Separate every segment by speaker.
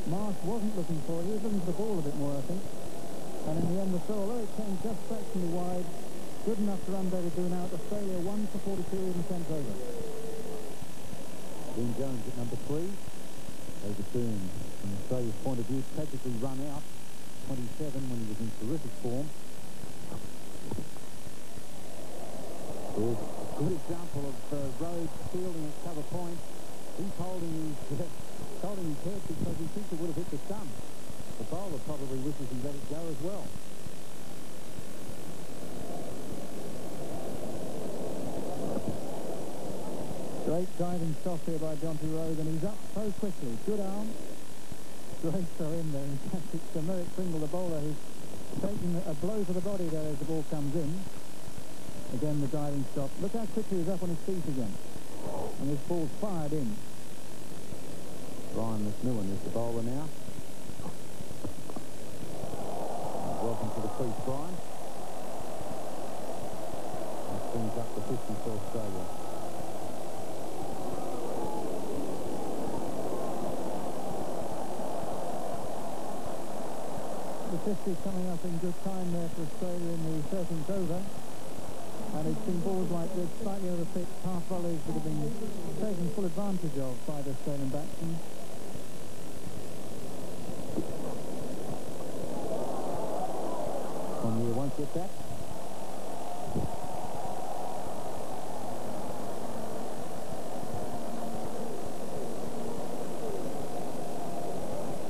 Speaker 1: Marsh wasn't looking for it. He was looking for the ball a bit more, I think. And in the end, the throw, although it came just fractionally wide, good enough to run David Boone out. Australia 1 for 42 in the 10th over.
Speaker 2: Dean Jones at number 3. David Boone, from Australia's point of view, tragically run out. 27 when he was in terrific form. There's a good example of Rhodes fielding at cover point. He's holding his head because he thinks it would have hit the stump. The bowler probably wishes he let it go as well.
Speaker 1: Great diving stop here by Jonty Rhodes, and he's up so quickly. Good arm. Great throw in there. In fact, it's Merrick Pringle, the bowler, who's taking a blow to the body there as the ball comes in. Again, the diving stop. Look how quickly he's up on his feet again. And this ball's fired in.
Speaker 2: Brian McMillan is the bowler now. Welcome to the crease, Brian. That brings up the 50 for Australia.
Speaker 1: The 50 coming up in good time there for Australia in the 13th over. And it's been balls like this, slightly over pitch, half volleys that have been taken full advantage of by the Australian batsmen.
Speaker 2: Conway won't get that.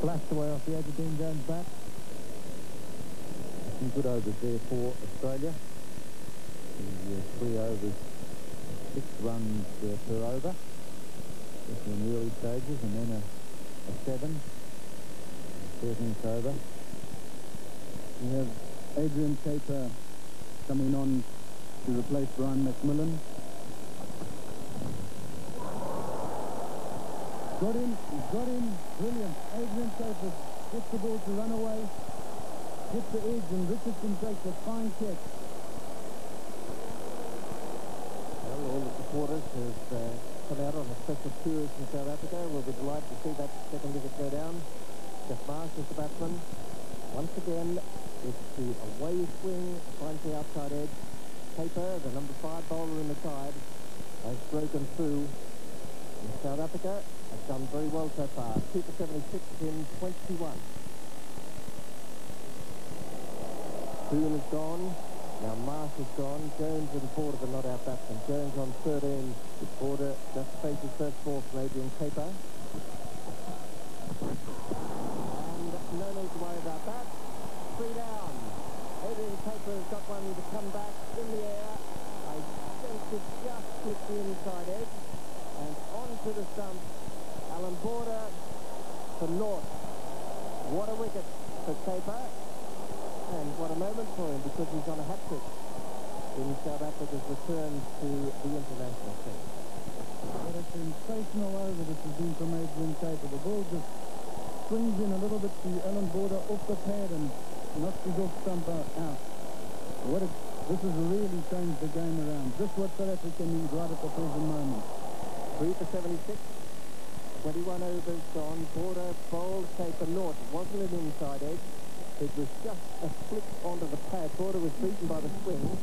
Speaker 1: Flashed away off the edge of Dean Jones' bat.
Speaker 2: Some good overs there for Australia. The 3 overs, 6 runs per over, especially in the early stages, and then a 7, 13th over.
Speaker 1: We have Adrian Caper coming on to replace Brian McMillan. Got him, brilliant. Adrian Caper gets the ball to run away, gets the edge, and Richardson takes a fine catch.
Speaker 3: All the supporters have come out on a special tours in South Africa. We'll be delighted to see that second wicket go down. Jeff Marsh is the batsman. Once again, it's the away swing, finds the outside edge. Caper, the number 5 bowler in the side, has broken through. In South Africa has done very well so far. 2 for 76 in 21. Boone is gone. Now Marsh is gone. Jones and Border, the not-out batsman. Jones on 13. Border just faces first ball from Adrian Caper. And no need to worry about that. 3 down. Adrian Caper has got one to come back in the air. I sense it just clipped the inside edge. And onto the stump. Alan Border for North. What a wicket for Caper. And what a moment for him, because he's on a hat-trick in South Africa's return to the international scene.
Speaker 1: What a sensational over this has been from Adrian Caper. The ball just swings in a little bit to Alan Border off the pad and knocks his off stumper out. This has really changed the game around. Just what South Africa needs right at the present moment.
Speaker 3: 3 for 76. 21 overs gone. Border bowled Caper North. It wasn't an inside edge. It was just a flick onto the pad. Border was beaten by the swing.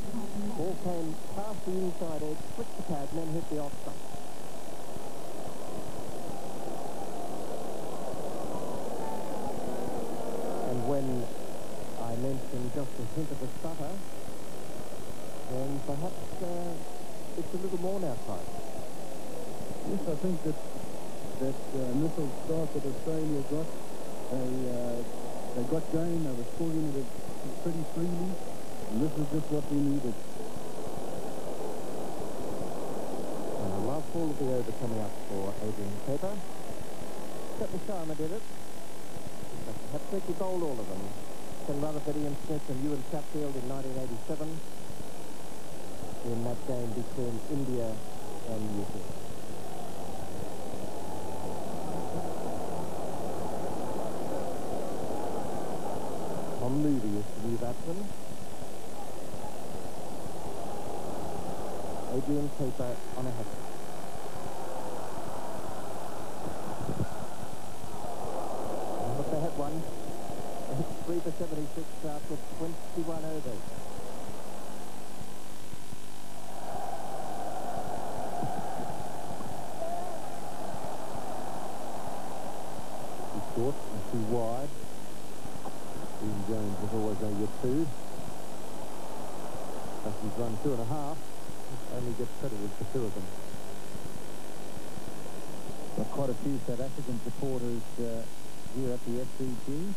Speaker 3: Ball came past the inside edge, flicked the pad, and then hit the off stump. And when I mentioned just a hint of a stutter, then perhaps it's a little more now time.
Speaker 1: Yes, I think that initial start that Australia got, they got going, they were scoring it pretty freely, and this is just what we needed.
Speaker 3: And the last ball of the over coming up for Adrian Caper. Captain Sharma did it. Hat-trick, he bowled all of them. Ken Rutherford, Ian Smith and Ewan Chatfield in 1987 in that game between India and New Zealand. Tom Moody is the new batsman. Adrian Caper on a hat-trick. one. It's 3 for 76 after 21 overs.
Speaker 2: Too short and too wide. Dean Jones is always going to get 2. As he's run 2.5, only gets credited for 2 of them. Got quite a few South African supporters here at the FCG,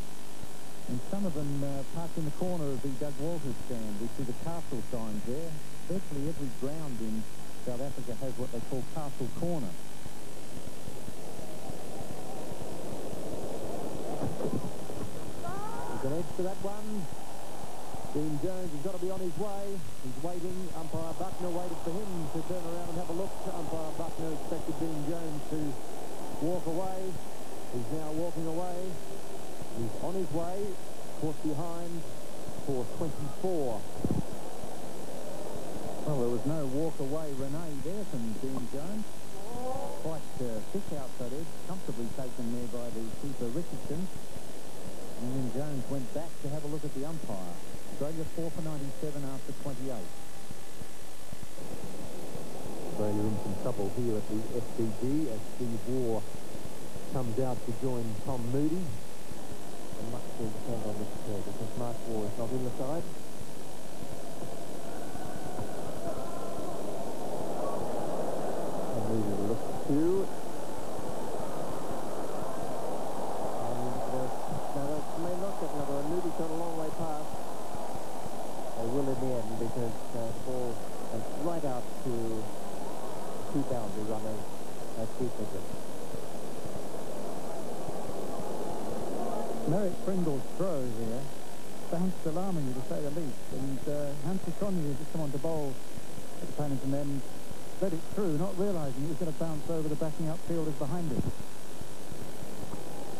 Speaker 2: and some of them parked in the corner of the Doug Walters stand. We see the castle signs there. Virtually every ground in South Africa has what they call Castle Corner. He's an edge to that one. Dean Jones has got to be on his way. He's waiting. Umpire Buckner waited for him to turn around and have a look. Umpire Buckner expected Dean Jones to walk away. He's now walking away. He's on his way. Caught behind for 24. Well, there was no walk away Renee there from Dean Jones. Quite thick outside edge, comfortably taken there by the keeper Richardson. And then Jones went back to have a look at the umpire. Australia 4 for 97 after 28. Australia in some trouble here at the FCG as Steve Waugh comes out to join Tom Moody. And much will depend on this because Mark Waugh is not in the side. Tom Moody will look to two. May not get another one. Moody's got a long way past. They will in the end because the ball is right out to 2 boundary runners at 2 wickets.
Speaker 1: Merrick Pringle's throw here bounced alarmingly, to say the least. And Hansi Cronje has just come on to bowl at the Pennant and then let it through, not realising it was going to bounce over the backing up fielders behind it.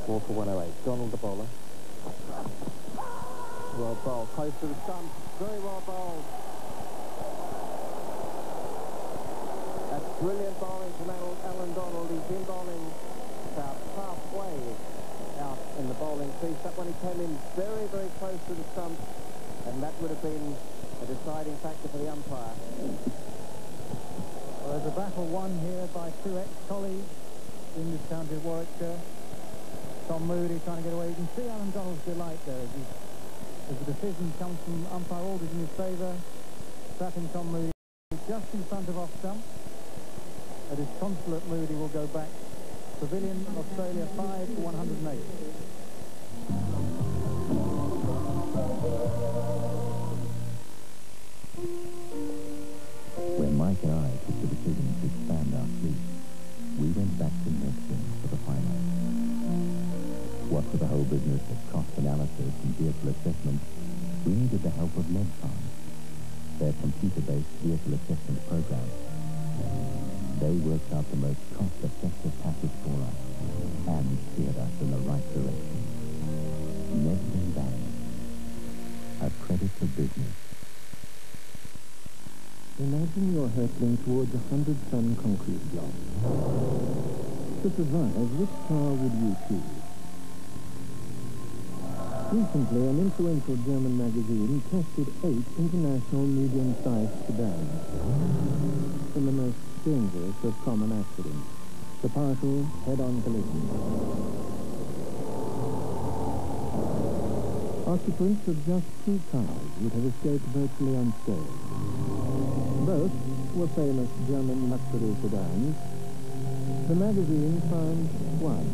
Speaker 3: 4 for 108. Donald the bowler. Well bowled. Close to the stump. Very well bowled. That's brilliant bowling from Alan Donald. He's been bowling about halfway out in the bowling crease. That one he came in very, very close to the stump, and that would have been a deciding factor for the umpire.
Speaker 1: Well, there's a battle won here by 2 ex-colleagues in this county of Warwickshire. Tom Moody trying to get away. You can see Alan Donald's delight there as the decision comes from umpire Aldridge in his favour. Trapping Tom Moody just in front of off stump. At his consulate, Moody will go back. Pavilion, Australia 5 for 108.
Speaker 4: When Mike and I took the decision to expand our fleet, we went back to Neptune for the final. What with the whole business of cost analysis and vehicle assessment, we needed the help of Medfarm, their computer-based vehicle assessment program. They worked out the most cost-effective package for us and steered us in the right direction. Neptune Bank, a credit to business.
Speaker 5: Imagine you're hurtling towards a 100-ton concrete block. To survive, which car would you choose? Recently, an influential German magazine tested 8 international medium-sized sedans in the most dangerous of common accidents, the partial head-on collision. Occupants of just 2 cars would have escaped virtually unscathed. Both were famous German luxury sedans. The magazine found one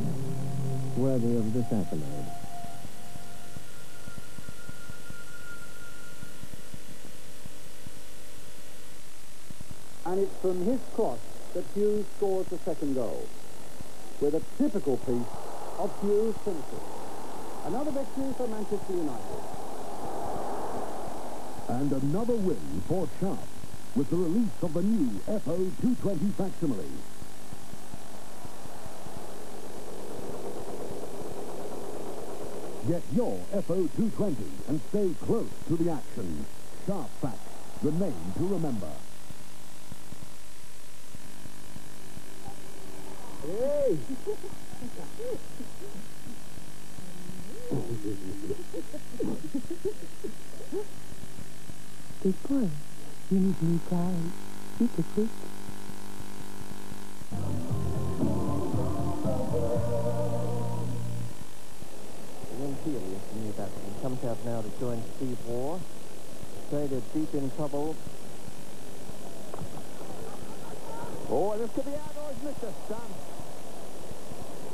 Speaker 5: worthy of this accolade.
Speaker 6: And it's from his cross that Hughes scores the second goal, with a typical piece of Hughes' finishing. Another victory for Manchester United.
Speaker 7: And another win for Sharp with the release of the new FO220 facsimile. Get your FO220 and stay close to the action. Sharp Fax, the name to remember.
Speaker 6: Hey!
Speaker 8: Big boy, you need me time. Eat a quick.
Speaker 3: Ian Healy is the new batsman. Comes out now to join Steve Waugh. Australia deep in trouble. Oh, this could be out. Oh, he's missed a stump.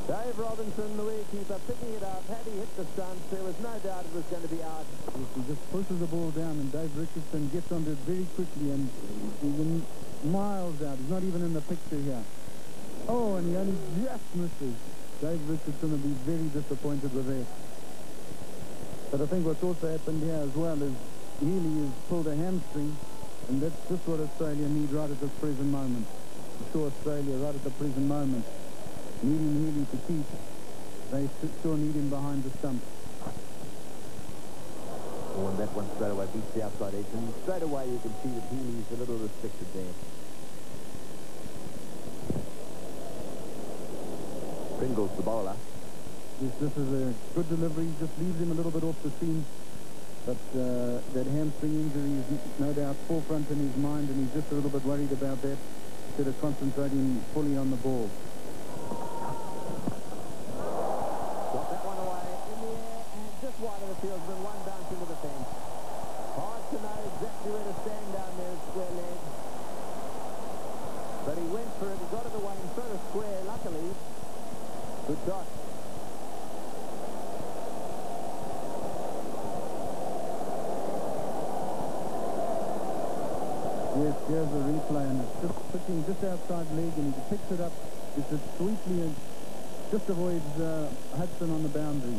Speaker 3: Dave Robinson, the wicketkeeper, picking it up. Had he hit the stumps, there was no doubt it was going to be out.
Speaker 2: He just pushes the ball down, and Dave Richardson gets onto it very quickly, and he's miles out. He's not even in the picture here. Oh, and he only just misses. Dave Richardson will be very disappointed with that. But I think what's also happened here as well is Healy has pulled a hamstring, and that's just what Australia need right at this present moment. I'm sure Australia, right at the present moment, needing Healy to keep. They still need him behind the stump.
Speaker 3: Oh, and that one straight away beats the outside edge, and straight away you can see that Healy's a little restricted there. Pringle's the bowler.
Speaker 2: Yes, this is a good delivery, just leaves him a little bit off the seam. But that hamstring injury is no doubt forefront in his mind, and he's just a little bit worried about that, instead of concentrating fully on the ball.
Speaker 3: Got that one away in the air, and just wide of the fieldsman, one bounce into the fence. Hard to know exactly where to stand down there at square leg. But he went for it, he got it away in front of square, luckily. Good shot.
Speaker 2: Yes, here's the replay, and it's just pitching just outside leg, and he picks it up. It's just sweetly and just avoids Hudson on the boundary.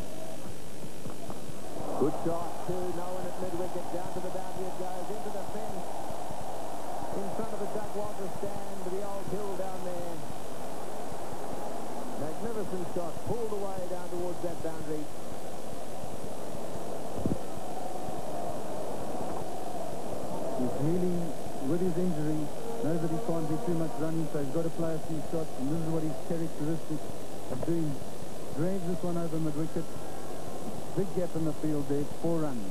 Speaker 3: Good shot, too. No one at mid-wicket. Down to the boundary it goes, into the fence. In front of the Doug Walker stand, the old hill down there. Magnificent shot, pulled away down towards that boundary.
Speaker 2: He's really, with his injury, knows that he can't do too much running, so he's got to play a few shots, and this is what he's characteristic of doing. Drags this one over mid-wicket. Big gap in the field there, 4 runs.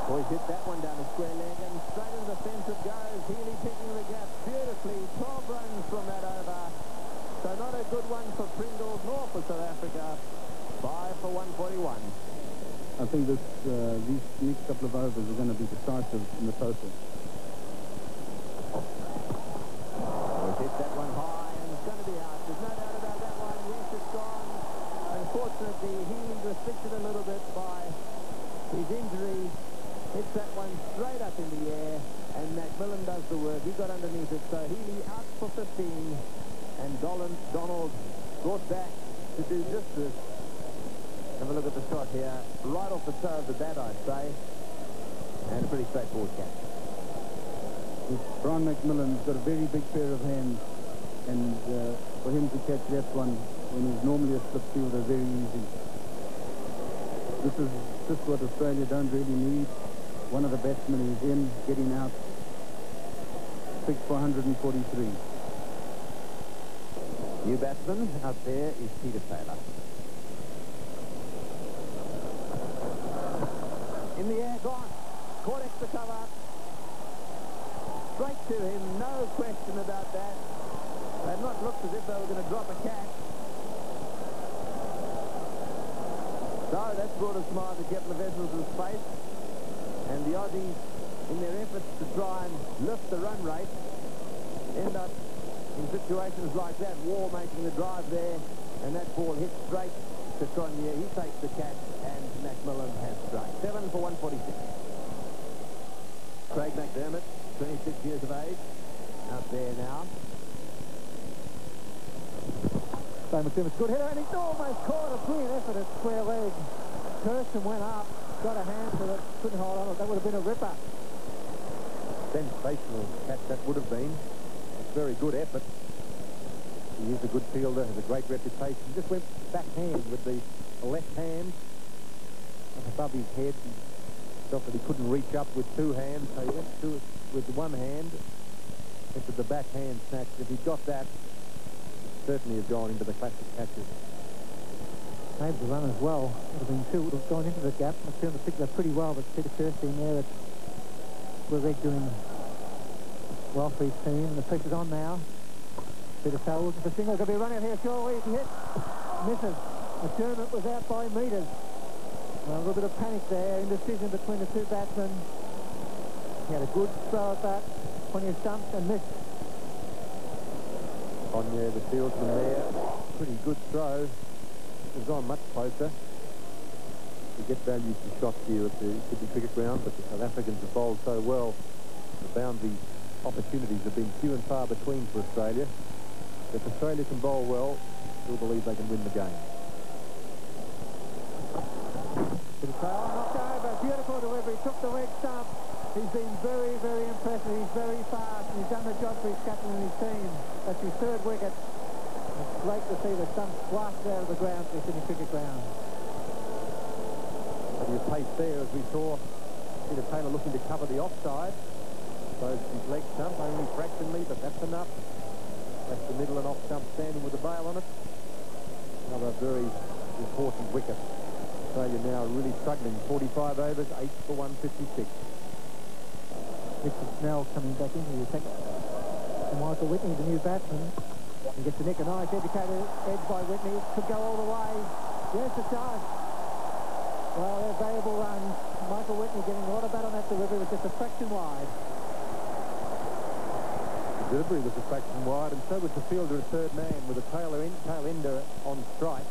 Speaker 3: Boys hit that one down the square leg, and straight into the fence it goes. Healy picking the gap beautifully. 12 runs from that over. So not a good one for Pringles nor for South Africa. 5 for 141.
Speaker 2: I think these next couple of overs are going to be decisive in the total.
Speaker 3: Hit that one high, and it's going to be out. There's no doubt about that one. Yes, it's gone. Unfortunately, Healy restricted a little bit by his injury. Hits that one straight up in the air, and Macmillan does the work. He got underneath it, so Healy out for 15, and Donald brought back to do just this. Have a look at the shot here. Right off the toe of the bat, I'd say. And a pretty straightforward catch.
Speaker 2: Brian Macmillan's got a very big pair of hands, and for him to catch that one when he's normally a slip fielder, very easy. This is just what Australia don't really need. One of the batsmen is in, getting out. 6 for 143.
Speaker 3: New batsman out there is Peter Taylor. In the air, gone. Caught extra cover. Straight to him, no question about that. They've not looked as if they were going to drop a catch. So that's brought a smile to Kepler Wessels' face. And the Aussies, in their efforts to try and lift the run rate, end up in situations like that. Waugh making the drive there, and that ball hits straight to Cronje. He takes the catch, and Macmillan has struck. 7 for 146. Craig McDermott, 26 years of age, out there now.
Speaker 1: So McDermott's good hitter, and he's almost caught a brilliant effort at square leg. Kirsten went up, got a hand to it, couldn't hold on it. That would have been a ripper.
Speaker 3: Sensational catch that would have been. A very good effort. He is a good fielder, has a great reputation. He just went backhand with the left hand up above his head. He felt that he couldn't reach up with 2 hands, so he went to it with 1 hand. Into the backhand snatch. If he got that,
Speaker 2: certainly have gone into the classic catches.
Speaker 1: Able to run as well. Would have been two, would have gone into the gap. McDermott picked that pretty well, but Peter Kirstein there at Quebec doing well for his team. And the pressure's on now. Peter Sale looking for single. Going to be a run out here, surely. He hit. Misses. McDermott was out by metres. Well, a little bit of panic there, indecision between the two batsmen. He had a good throw at that. Plenty of stumps and missed.
Speaker 2: Fournier, the fieldsman there. Pretty good throw. It was on much closer. You get value for shots here at the Sydney Cricket Ground, but the South Africans have bowled so well. The boundary opportunities have been few and far between for Australia. If Australia can bowl well, we'll believe they can win the game.
Speaker 1: Knocked over, beautiful delivery, took the leg stump. He's been very, very impressive. He's very fast, and he's done the job for his captain and his team. That's his third wicket. It's great to see the stump slashed out of the ground for the Sydney Cricket Ground.
Speaker 2: Plenty of pace there, as we saw Peter Taylor looking to cover the offside. Throws his leg stump, only fractionally, but that's enough. That's the middle and off stump standing with the bail on it. Another very important wicket. Australia now really struggling. 45 overs, 8 for 156.
Speaker 1: Richard Snell coming back into the attack. And Michael Whitney, the new batsman. He gets the nick, a nice educated edge by Whitney. Could go all the way. Yes, it does. Well, they're valuable runs. Michael Whitney getting a lot of bat on that delivery, was just a fraction wide.
Speaker 2: The delivery was a fraction wide, and so was the fielder at third man with a tail ender on strike.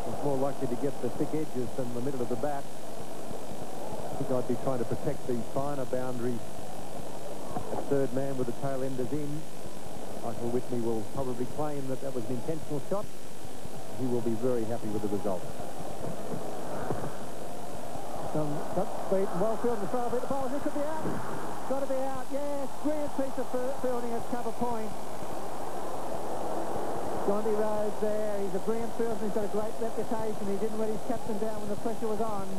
Speaker 2: Was more likely to get the thick edges than the middle of the bat. I think I'd be trying to protect the finer boundary at third man with the tail enders in. Michael Whitney will probably claim that that was an intentional shot. He will be very happy with the result.
Speaker 1: Speed, well fielded, the throw a bit, the ball, this could be out. Got to be out, yes, brilliant piece of fielding at cover point. Jonty Rhodes there, he's a brilliant fielder, he's got a great reputation. He didn't let his captain down when the pressure was on.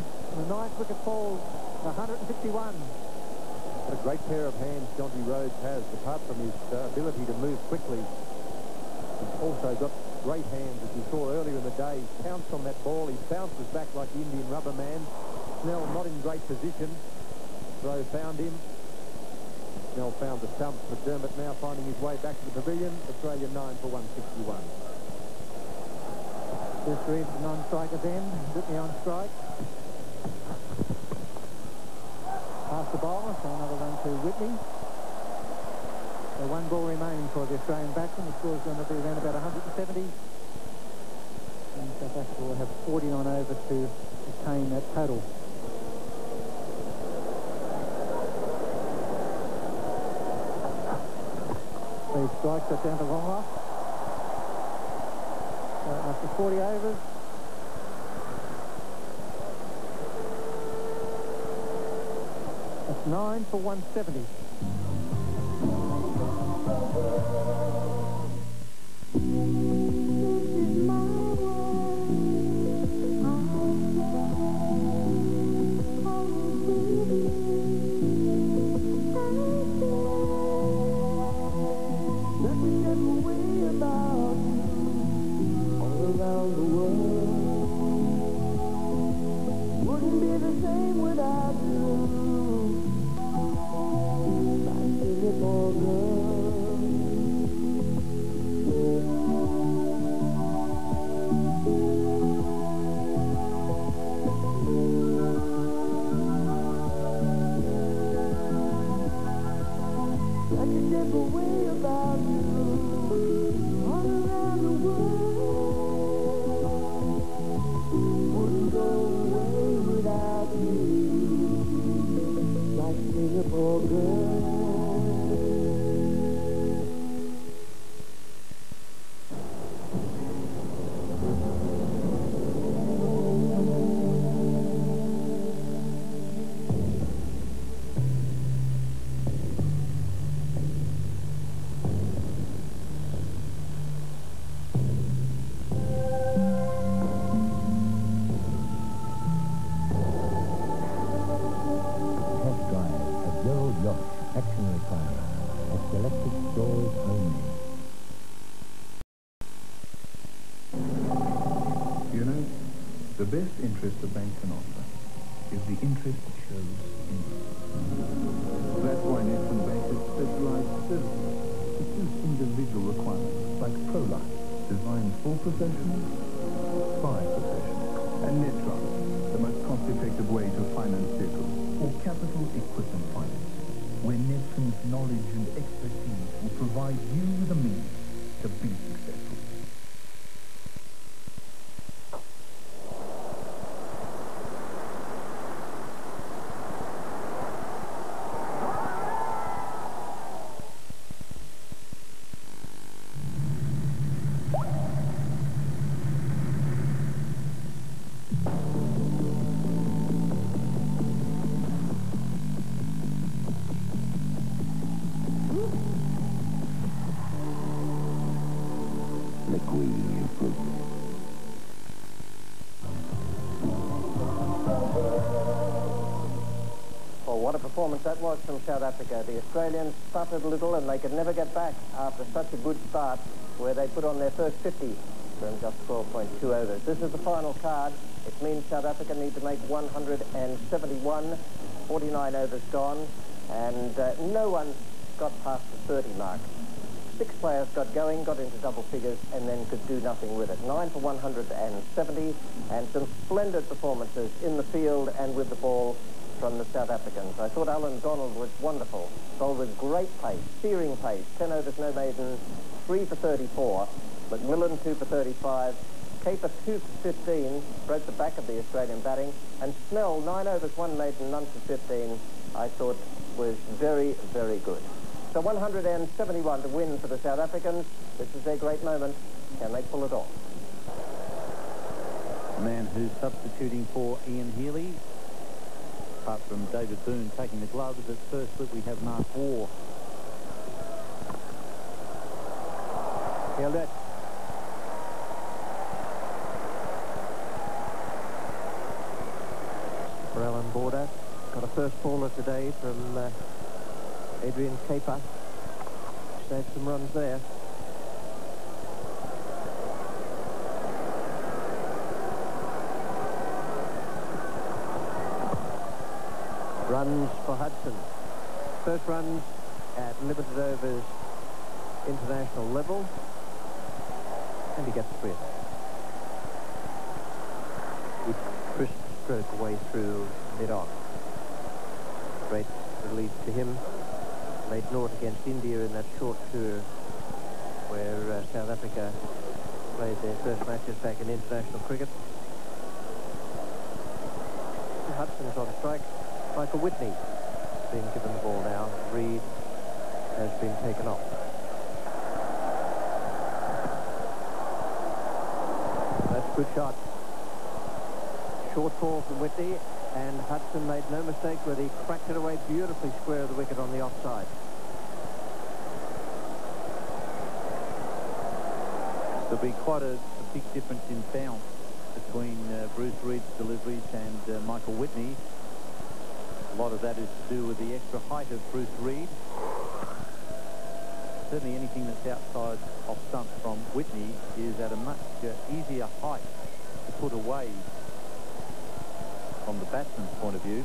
Speaker 1: The ninth wicket falls, 161.
Speaker 2: What a great pair of hands Jonty Rhodes has, apart from his ability to move quickly. He's also got great hands, as you saw earlier in the day. He pounced on that ball, he bounces back like the Indian rubber man. Snell not in great position. Throw found him. Snell found the stump. McDermott now finding his way back to the pavilion. Australia 9 for 161.
Speaker 1: This reads the non-strikers end. Whitney on strike. Past the bowler, so another run to Whitney. So one ball remaining for the Australian batsman. The score's going to be around about 170. And South Africa will have 49 over to attain that total. Three strikes, that's down to long off. After 40 overs. That's 9 for 170.
Speaker 9: The best interest a bank can offer is the interest it shows in you. That's why Nedson Bank has specialized services to suit individual requirements, like ProLife, designed for professionals, by professionals, and Netron, the most cost-effective way to finance vehicles, or capital equipment finance, where Nedson's knowledge and expertise will provide you the means to be successful.
Speaker 3: What a performance that was from South Africa. The Australians suffered a little and they could never get back after such a good start where they put on their first 50 from just 12.2 overs. This is the final card. It means South Africa need to make 171, 49 overs gone, and no one got past the 30 mark. 6 players got going, got into double figures, and then could do nothing with it. 9 for 170, and some splendid performances in the field and with the ball from the South Africans. I thought Alan Donald was wonderful. Bowled with great pace, steering pace. 10 overs, no maiden, 3 for 34. McMillan, 2 for 35. Caper, 2 for 15, broke the back of the Australian batting. And Snell, 9 overs, 1 maiden, none for 15, I thought was very, very good. So 171 to win for the South Africans. This is their great moment. Can they pull it off?
Speaker 2: The man who's substituting for Ian Healy, apart from David Boone taking the gloves, at first slip we have Mark Waugh.
Speaker 3: Field it. For Alan Border. Got a first baller today from Adrian Caper. Saved some runs there. Runs for Hudson. First runs at limited overs international level. And he gets the win. With crisp stroke away through mid-on. Great relief to him. Made naught against India in that short tour where South Africa played their first matches back in international cricket. Hudson's on strike. Michael Whitney being given the ball now. Reed has been taken off. That's a good shot. Short ball from Whitney, and Hudson made no mistake where he cracked it away beautifully square of the wicket on the offside.
Speaker 2: There'll be quite a big difference in bounce between Bruce Reed's deliveries and Michael Whitney. A lot of that is to do with the extra height of Bruce Reed. Certainly anything that's outside off stump from Whitney is at a much easier height to put away from the batsman's point of view.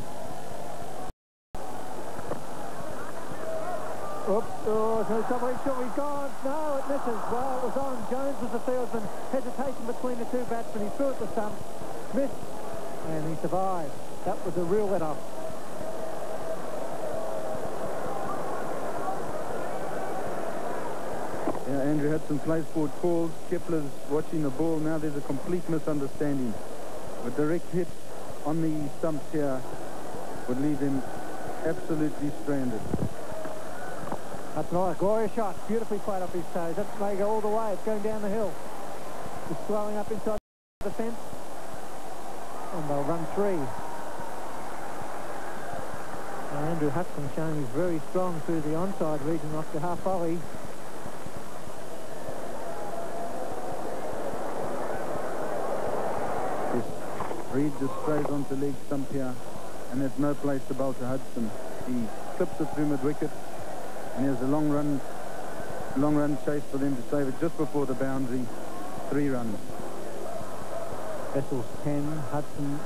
Speaker 1: Oops, oh, so somebody shot, he's gone. No, it misses. Well, it was on. Jones was the fieldsman. Hesitation between the two batsmen. He threw at the stump, missed, and he survived. That was a real let-off.
Speaker 10: Yeah, Andrew had some place forward calls. Kepler's watching the ball. Now there's a complete misunderstanding. A direct hit on the stumps here would leave him absolutely stranded.
Speaker 1: That's a glorious shot. Beautifully played off his toes. That may go all the way. It's going down the hill. It's slowing up inside the fence. And they'll run 3. And Andrew Hudson showing he's very strong through the onside region off the half volley.
Speaker 10: Reed just sprays onto leg stump here, and there's no place to bowl to Hudson. He clips it through mid-wicket, and there's a long run chase for them to save it just before the boundary. 3 runs.
Speaker 1: Vessels 10, Hudson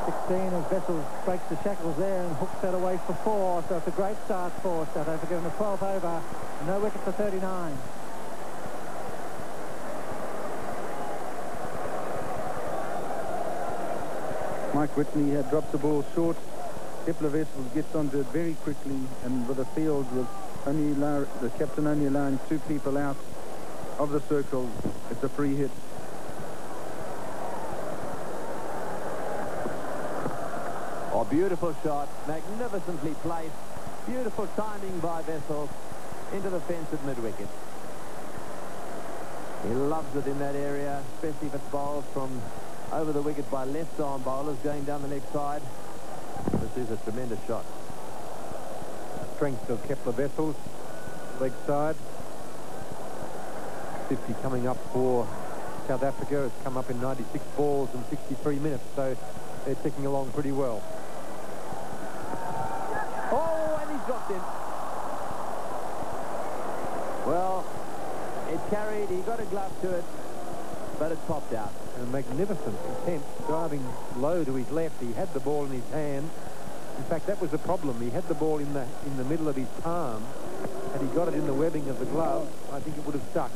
Speaker 1: 16 as Vessels breaks the shackles there and hooks that away for 4. So it's a great start for South Africa in the 12th over. No wicket for 39.
Speaker 10: Mike Whitney had dropped the ball short. Kepler Wessels gets onto it very quickly, and with a field with only the captain only allowing 2 people out of the circle, it's a free hit.
Speaker 11: Oh, beautiful shot, magnificently placed, beautiful timing by Wessels into the fence at mid-wicket. He loves it in that area, especially if it's bowled from over the wicket by left-arm bowlers going down the leg side. This is a tremendous shot.
Speaker 12: Strength of Kepler Wessels, leg side. 50 coming up for South Africa. Has come up in 96 balls and 63 minutes, so they're ticking along pretty well.
Speaker 11: Oh, and he's dropped him. Well, it carried, he got a glove to it, but it popped out.
Speaker 12: A magnificent attempt, driving low to his left. He had the ball in his hand. In fact, that was the problem. He had the ball in the middle of his palm. Had he got it in the webbing of the glove, I think it would have stuck.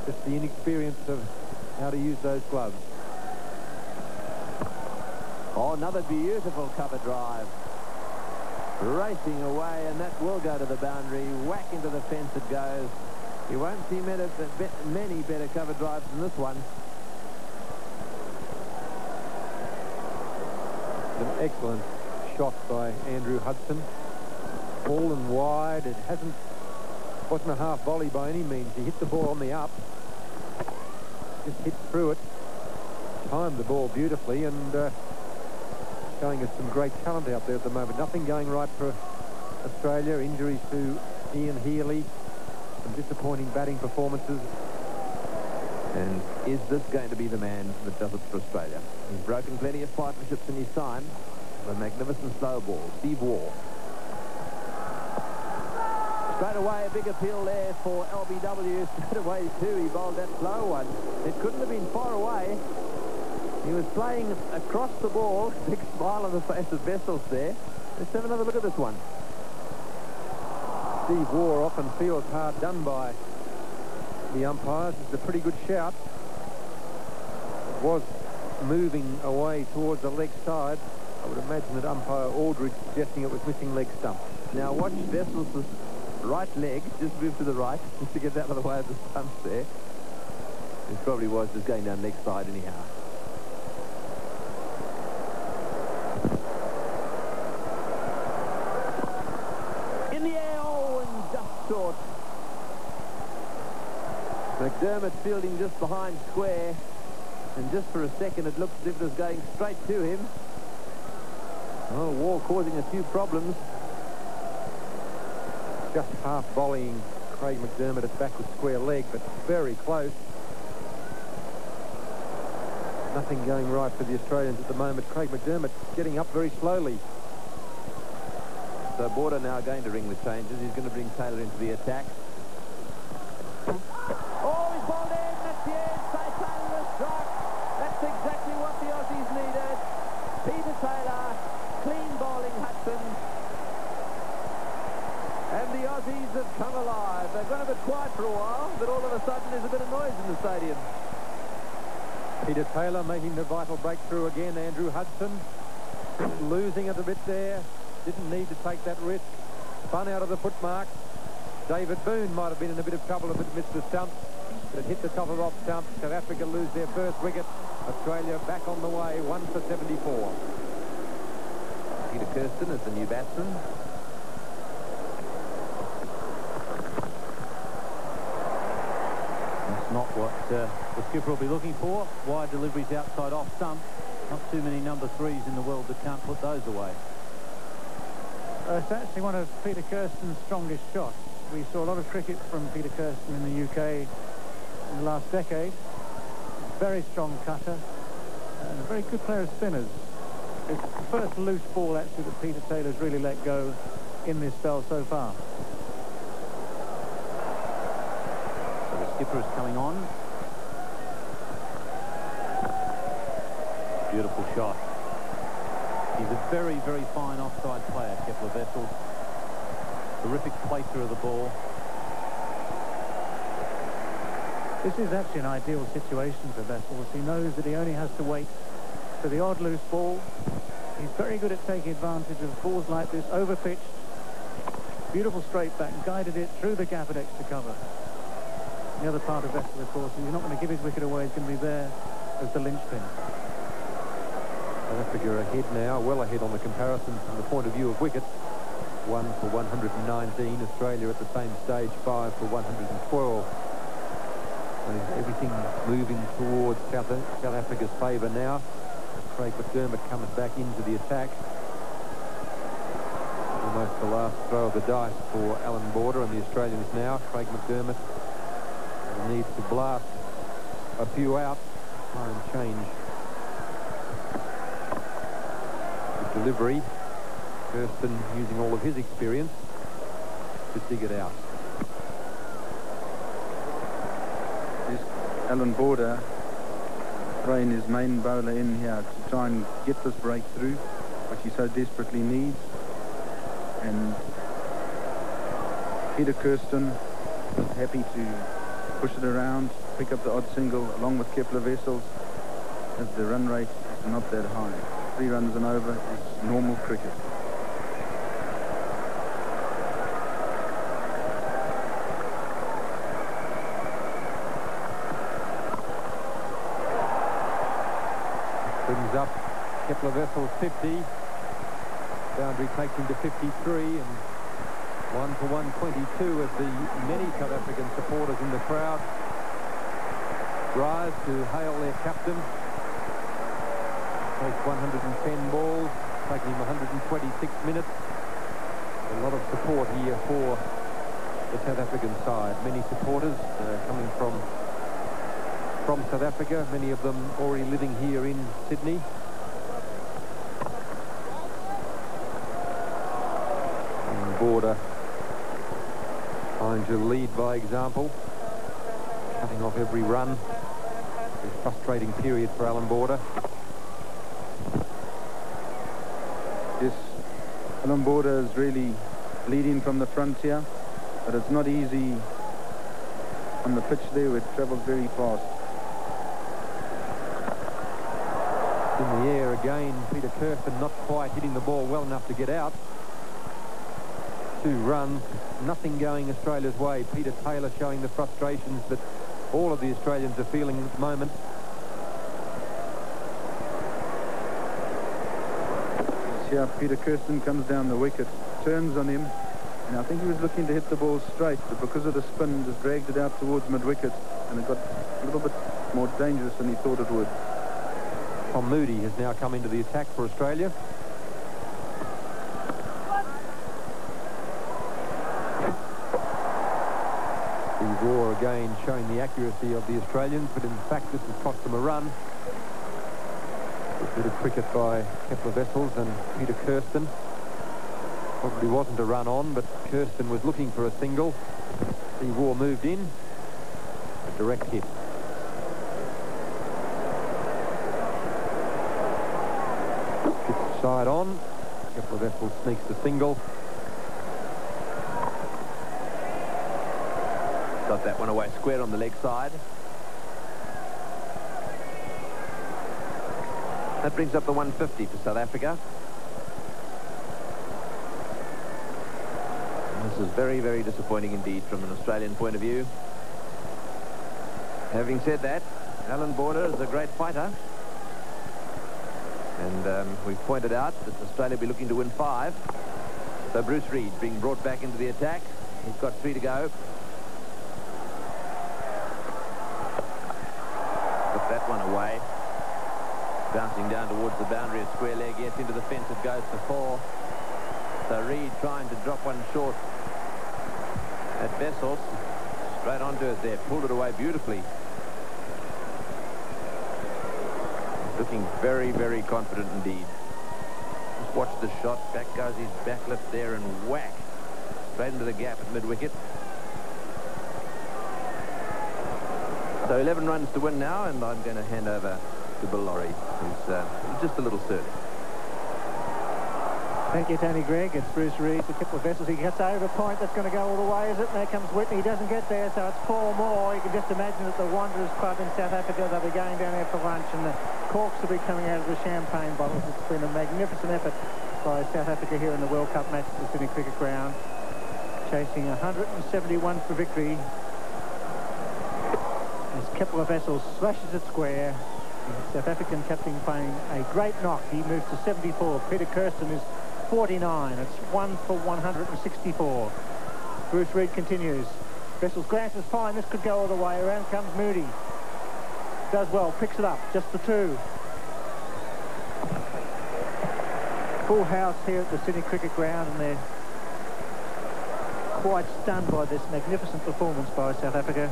Speaker 12: Just the inexperience of how to use those gloves.
Speaker 11: Oh, another beautiful cover drive. Racing away, and that will go to the boundary. Whack into the fence it goes. You won't see many better cover drives than this one.
Speaker 12: An excellent shot by Andrew Hudson. Fallen wide. It wasn't a half volley by any means. He hit the ball on the up. Just hit through it. Timed the ball beautifully, and showing us some great talent out there at the moment. Nothing going right for Australia. Injuries to Ian Healy. Some disappointing batting performances.
Speaker 11: And is this going to be the man that does it for Australia? He's broken plenty of partnerships in his time. A magnificent slow ball. Steve Waugh. Straight away, a big appeal there for LBW. Straight away, too, he bowled that slow one. It couldn't have been far away. He was playing across the ball. Big smile on the face of Wessels there. Let's have another look at this one.
Speaker 12: Steve Waugh often feels hard done by the umpires. It's a pretty good shout. It was moving away towards the leg side. I would imagine that umpire Aldridge suggesting it was missing leg stump.
Speaker 11: Now watch Wessels' right leg just move to the right just to get out of the way of the stumps there. It probably was just going down leg side anyhow. In the air, oh, and just short. McDermott fielding just behind square, and just for a second it looked as if it was going straight to him. Oh, Waugh causing a few problems.
Speaker 12: Just half volleying Craig McDermott at back with square leg, but very close. Nothing going right for the Australians at the moment. Craig McDermott getting up very slowly.
Speaker 11: So Border now going to ring the changes. He's going to bring Taylor into the attack. Oh, he's bowled in. That's the end. Taylor struck. That's exactly what the Aussies needed. Peter Taylor, clean bowling Hudson. And the Aussies have come alive. They've gone a bit quiet for a while, but all of a sudden there's a bit of noise in the stadium.
Speaker 12: Peter Taylor making the vital breakthrough again. Andrew Hudson losing it a bit there. Didn't need to take that risk. Spun out of the footmark. David Boone might have been in a bit of trouble if it missed the stump. But it hit the top of off stump. South Africa lose their first wicket. Australia back on the way, 1 for 74.
Speaker 11: Peter Kirsten is the new batsman.
Speaker 13: That's not what the skipper will be looking for. Wide deliveries outside off stump. Not too many number 3s in the world that can't put those away.
Speaker 1: It's actually one of Peter Kirsten's strongest shots. We saw a lot of cricket from Peter Kirsten in the UK in the last decade. Very strong cutter and a very good player of spinners. It's the first loose ball actually that Peter Taylor's really let go in this spell so far.
Speaker 13: So the skipper is coming on. Beautiful shot. He's a very, very fine offside player, Kepler Wessels. Terrific placer of the ball.
Speaker 1: This is actually an ideal situation for Wessels. He knows that he only has to wait for the odd loose ball. He's very good at taking advantage of balls like this, over-pitched. Beautiful straight back, guided it through the gap at extra cover. The other part of Wessels, of course, he's not going to give his wicket away. He's going to be there as the linchpin.
Speaker 12: South Africa ahead now, well ahead on the comparison from the point of view of wickets. 1 for 119. Australia at the same stage, 5 for 112. And everything moving towards South Africa's favour now. Craig McDermott comes back into the attack. Almost the last throw of the dice for Alan Border and the Australians now. Craig McDermott needs to blast a few out, try and change the delivery. Kirsten using all of his experience to dig it out.
Speaker 10: Alan Border throwing his main bowler in here to try and get this breakthrough, which he so desperately needs. And Peter Kirsten is happy to push it around, pick up the odd single along with Kepler Wessels, as the run rate is not that high. 3 runs and over is normal cricket.
Speaker 12: Brings up Kepler Wessels 50. Boundary takes him to 53 and 1 for 122 as the many South African supporters in the crowd rise to hail their captain. Takes 110 balls, taking him 126 minutes. A lot of support here for the South African side. Many supporters coming from South Africa, many of them already living here in Sydney. And Border trying to lead by example, cutting off every run. A frustrating period for Alan Border.
Speaker 10: Yes, Alan Border is really leading from the front here, but it's not easy on the pitch there where it travels very fast.
Speaker 12: In the air again, Peter Kirsten not quite hitting the ball well enough to get out. 2 runs, nothing going Australia's way. Peter Taylor showing the frustrations that all of the Australians are feeling at the moment.
Speaker 10: Here Peter Kirsten comes down the wicket, turns on him, and I think he was looking to hit the ball straight, but because of the spin, just dragged it out towards mid-wicket, and it got a little bit more dangerous than he thought it would.
Speaker 12: Tom Moody has now come into the attack for Australia. The roar again showing the accuracy of the Australians, but in fact this has cost them a run. A bit of cricket by Kepler Wessels and Peter Kirsten. Probably wasn't a run on, but Kirsten was looking for a single. The War moved in. A direct hit. Side on. Kepler Wessels sneaks the single.
Speaker 11: Got that one away square on the leg side. That brings up the 150 for South Africa. And this is very, very disappointing indeed from an Australian point of view. Having said that, Alan Border is a great fighter. And we've pointed out that Australia will be looking to win 5. So Bruce Reid being brought back into the attack. He's got 3 to go. Put that one away. Bouncing down towards the boundary, a square leg, yes, into the fence, it goes for 4. So Reid trying to drop one short at Wessels. Straight onto it there, pulled it away beautifully. Looking very, very confident indeed. Just watch the shot. Back goes his back lift there and whack. Straight into the gap at mid-wicket. So 11 runs to win now, and I'm going to hand over
Speaker 14: to Bill Laurie, who's just a little surly.
Speaker 1: Thank you, Tony Greig. It's Bruce Reid, a couple of vessels. He gets over point. That's going to go all the way, is it? And there comes Whitney. He doesn't get there, so it's 4 more. You can just imagine that the Wanderers Club in South Africa, they'll be going down there for lunch, and the corks will be coming out of the champagne bottles. It's been a magnificent effort by South Africa here in the World Cup match at the Sydney Cricket Ground, chasing 171 for victory. As Kepler Wessels slashes it square, the South African captain playing a great knock. He moves to 74. Peter Kirsten is 49. It's 1 for 164. Bruce Reid continues. Wessels Grant is fine. This could go all the way. Around comes Moody. Does well. Picks it up. Just the 2. Full house here at the Sydney Cricket Ground, and they're quite stunned by this magnificent performance by South Africa.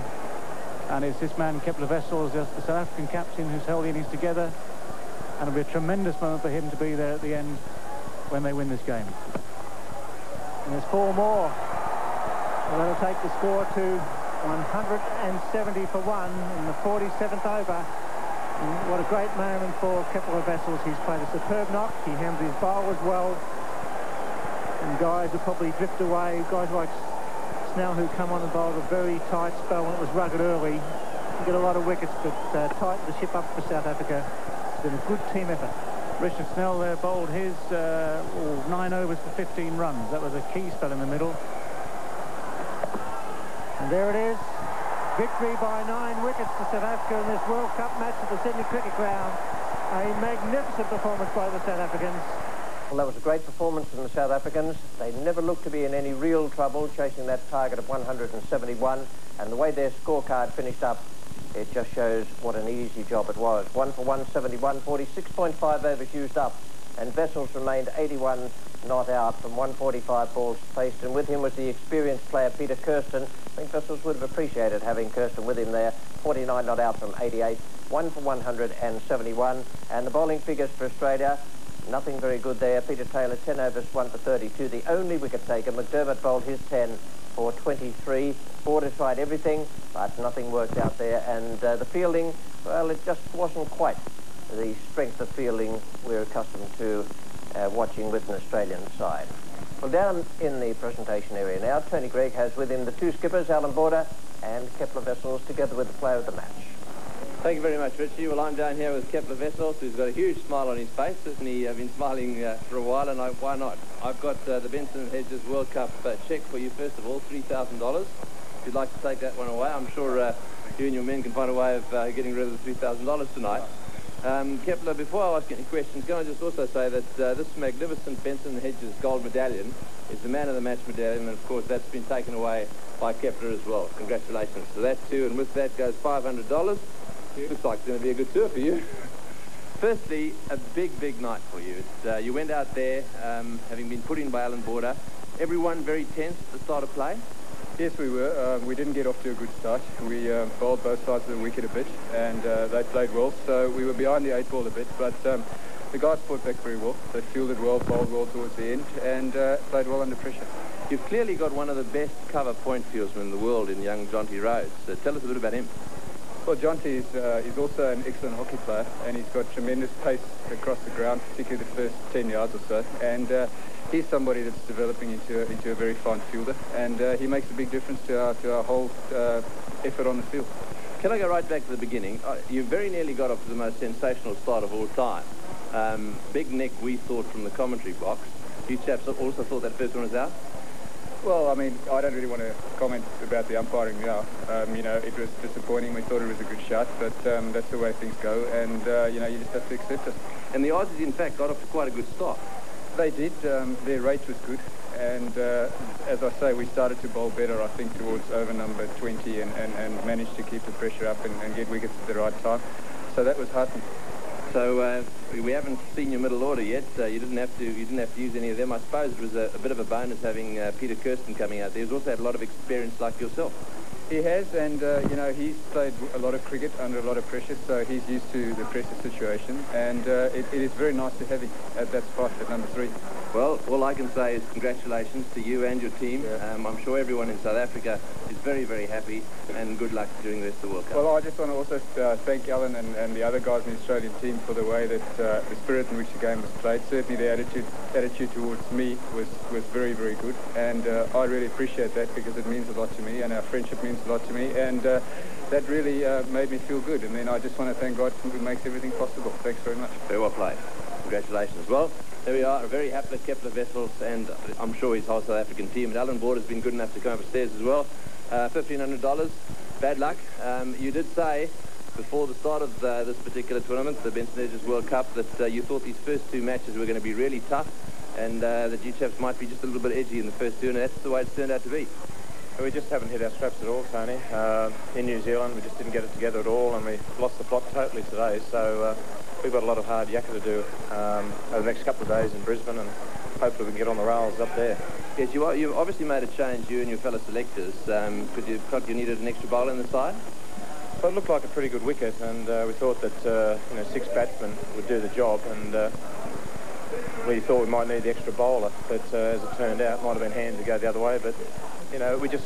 Speaker 13: And it's this man, Kepler Wessels, just the South African captain, who's held the innings together. And it'll be a tremendous moment for him to be there at the end when they win this game.
Speaker 1: And there's 4 more. Well, that'll take the score to 170 for 1 in the 47th over. And what a great moment for Kepler Wessels. He's played a superb knock. He handled his bowlers well. And guys will probably drift away. Guys like Snell, who come on and bowled a very tight spell when it was rugged early. You get a lot of wickets, but tightened the ship up for South Africa. It's been a good team effort.
Speaker 13: Richard Snell there bowled his 9 overs for 15 runs. That was a key spell in the middle.
Speaker 1: And there it is. Victory by 9 wickets for South Africa in this World Cup match at the Sydney Cricket Ground. A magnificent performance by the South Africans.
Speaker 11: Well, that was a great performance from the South Africans. They never looked to be in any real trouble chasing that target of 171. And the way their scorecard finished up, it just shows what an easy job it was. 1 for 171, 46.5 overs used up. And Wessels remained 81 not out from 145 balls faced. And with him was the experienced player, Peter Kirsten. I think Wessels would have appreciated having Kirsten with him there. 49 not out from 88. 1 for 171. And the bowling figures for Australia, nothing very good there. Peter Taylor, 10 overs, 1 for 32. The only wicket taker. McDermott bowled his 10 for 23. Borders tried everything, but nothing worked out there. And the fielding, well, it just wasn't quite the strength of fielding we're accustomed to watching with an Australian side. Well, down in the presentation area now, Tony Greig has with him the 2 skippers, Alan Border and Kepler Wessels, together with the player of the match.
Speaker 15: Thank you very much, Richie. Well, I'm down here with Kepler Wessels, who's got a huge smile on his face. Certainly been smiling for a while, and why not? I've got the Benson & Hedges World Cup cheque for you, first of all, $3,000. If you'd like to take that one away, I'm sure you and your men can find a way of getting rid of the $3,000 tonight. Kepler, before I ask any questions, can I just also say that this magnificent Benson & Hedges gold medallion is the man of the match medallion, and of course that's been taken away by Kepler as well. Congratulations to that too, and with that goes $500. Looks like it's going to be a good tour for you. Firstly, a big, big night for you. You went out there, having been put in by Alan Border. Everyone very tense at the start of play?
Speaker 16: Yes, we were. We didn't get off to a good start. We bowled both sides of the wicket a bit, and they played well, so we were behind the 8 ball a bit, but the guys fought back very well. They fielded well, bowled well towards the end, and played well under pressure.
Speaker 15: You've clearly got one of the best cover point fieldsmen in the world in young Jonty Rhodes. Tell us a bit about him.
Speaker 16: Well, Jonty is also an excellent hockey player, and he's got tremendous pace across the ground, particularly the first 10 yards or so. And he's somebody that's developing into a very fine fielder, and he makes a big difference to our whole effort on the field.
Speaker 15: Can I go right back to the beginning? You very nearly got off to the most sensational start of all time. Big Nick, we thought, from the commentary box. You chaps also thought that first one was out?
Speaker 16: Well, I mean, I don't really want to comment about the umpiring now. You know, it was disappointing. We thought it was a good shot, but that's the way things go, and, you know, you just have to accept it.
Speaker 15: And the Aussies, in fact, got off to quite a good start.
Speaker 16: They did. Their rate was good, and as I say, we started to bowl better, I think, towards over number 20 and managed to keep the pressure up and get wickets at the right time. So that was heartening.
Speaker 15: So we haven't seen your middle order yet. You didn't have to use any of them. I suppose it was a bit of a bonus having Peter Kirsten coming out there. He's also had a lot of experience like yourself.
Speaker 16: He has, and you know, he's played a lot of cricket under a lot of pressure, so he's used to the pressure situation, and it is very nice to have him at that spot at number 3.
Speaker 15: Well, all I can say is congratulations to you and your team.
Speaker 16: Yeah.
Speaker 15: I'm sure everyone in South Africa is very, very happy, and good luck during the rest of the World Cup.
Speaker 16: Well, I just want to also thank Alan and the other guys in the Australian team for the way that the spirit in which the game was played. Certainly the attitude towards me was very, very good, and I really appreciate that because it means a lot to me, and our friendship means a lot to me, and that really made me feel good. And then I just want to thank God who makes everything possible. Thanks very much.
Speaker 15: Very well played. Congratulations. Well, there we are, a very happy Kepler Wessels, and I'm sure his whole South African team. And Alan Border has been good enough to come upstairs as well. $1,500. Bad luck. You did say before the start of this particular tournament, the Benson Hedges World Cup, that you thought these first two matches were going to be really tough, and that you chaps might be just a little bit edgy in the first two, and that's the way it's turned out to be.
Speaker 17: We just haven't hit our straps at all, Tony. In New Zealand, we just didn't get it together at all, and we lost the plot totally today. So we've got a lot of hard yakka to do over the next couple of days in Brisbane, and hopefully we can get on the rails up there.
Speaker 15: Yes, you obviously made a change, you and your fellow selectors, because you thought you needed an extra bowler in the side?
Speaker 17: Well, it looked like a pretty good wicket, and we thought that 6 batsmen would do the job, and we thought we might need the extra bowler, but as it turned out, it might have been handy to go the other way, but we just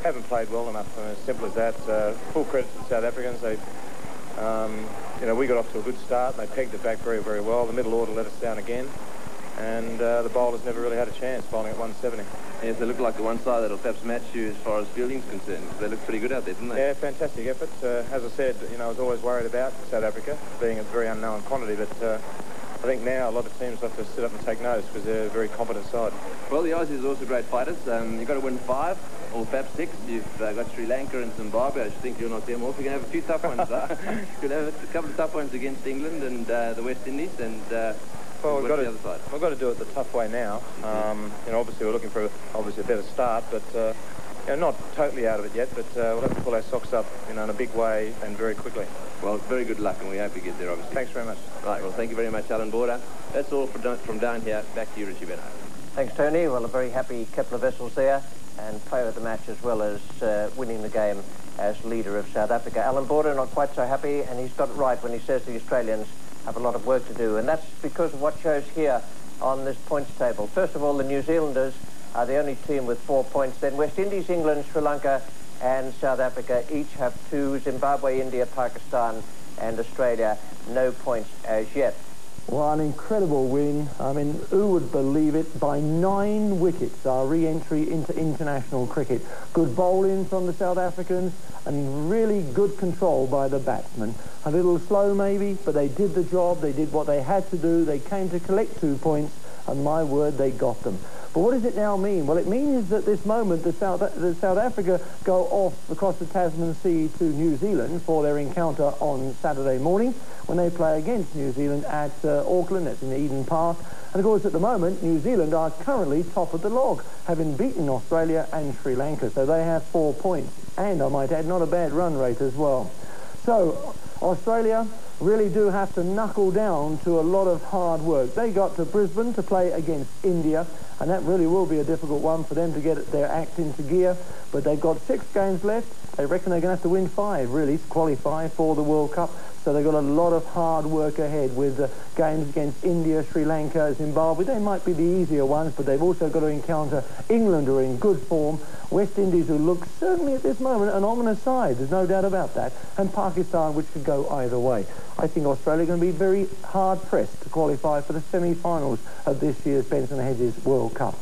Speaker 17: haven't played well enough, and as simple as that. Full credit to the South Africans. They, we got off to a good start, and they pegged it back very, very well. The middle order let us down again, and the bowlers never really had a chance, bowling at 170.
Speaker 15: Yes, they look like the one side that'll perhaps match you as far as fielding's concerned. They look pretty good out there, didn't they?
Speaker 17: Yeah, fantastic effort. As I said, I was always worried about South Africa being a very unknown quantity, but I think now a lot of teams have to sit up and take notice because they're a very competent side.
Speaker 15: Well, the Aussies are also great fighters. You've got to win 5 or perhaps 6. You've got Sri Lanka and Zimbabwe. I just think you'll knock them off. You're going to have a few tough ones. You'll have a couple of tough ones against England and the West Indies, and
Speaker 17: well, we've got
Speaker 15: the other side.
Speaker 17: We've got to do it the tough way now. Obviously we're looking for a better start, but not totally out of it yet. But we'll have to pull our socks up, in a big way and very quickly.
Speaker 15: Well, very good luck, and we hope you get there, obviously.
Speaker 17: Thanks very much.
Speaker 15: Right, well, thank you very much, Alan Border. That's all from down here. Back to you, Richie Beno.
Speaker 11: Thanks, Tony. Well, a very happy Kepler Wessels there, and player of the match as well as winning the game as leader of South Africa. Alan Border not quite so happy, and he's got it right when he says the Australians have a lot of work to do, and that's because of what shows here on this points table. First of all, the New Zealanders are the only team with 4 points. Then West Indies, England, Sri Lanka and South Africa each have 2. Zimbabwe, India, Pakistan and Australia, no points as yet.
Speaker 18: Well, an incredible win. I mean, who would believe it? By 9 wickets, our re-entry into international cricket. Good bowling from the South Africans and really good control by the batsmen. A little slow maybe, but they did the job. They did what they had to do. They came to collect 2 points, and my word, they got them. But what does it now mean? Well, it means that this moment the South Africa go off across the Tasman Sea to New Zealand for their encounter on Saturday morning when they play against New Zealand at Auckland. That's in Eden Park. And of course, at the moment, New Zealand are currently top of the log, having beaten Australia and Sri Lanka. So they have 4 points. And I might add, not a bad run rate as well. So Australia really do have to knuckle down to a lot of hard work. They got to Brisbane to play against India, and that really will be a difficult one for them to get their act into gear. But they've got 6 games left. They reckon they're going to have to win 5, really, to qualify for the World Cup. So they've got a lot of hard work ahead with games against India, Sri Lanka, Zimbabwe. They might be the easier ones, but they've also got to encounter England, who are in good form, West Indies, who look certainly at this moment an ominous side, there's no doubt about that, and Pakistan, which could go either way. I think Australia are going to be very hard-pressed to qualify for the semi-finals of this year's Benson Hedges World Cup.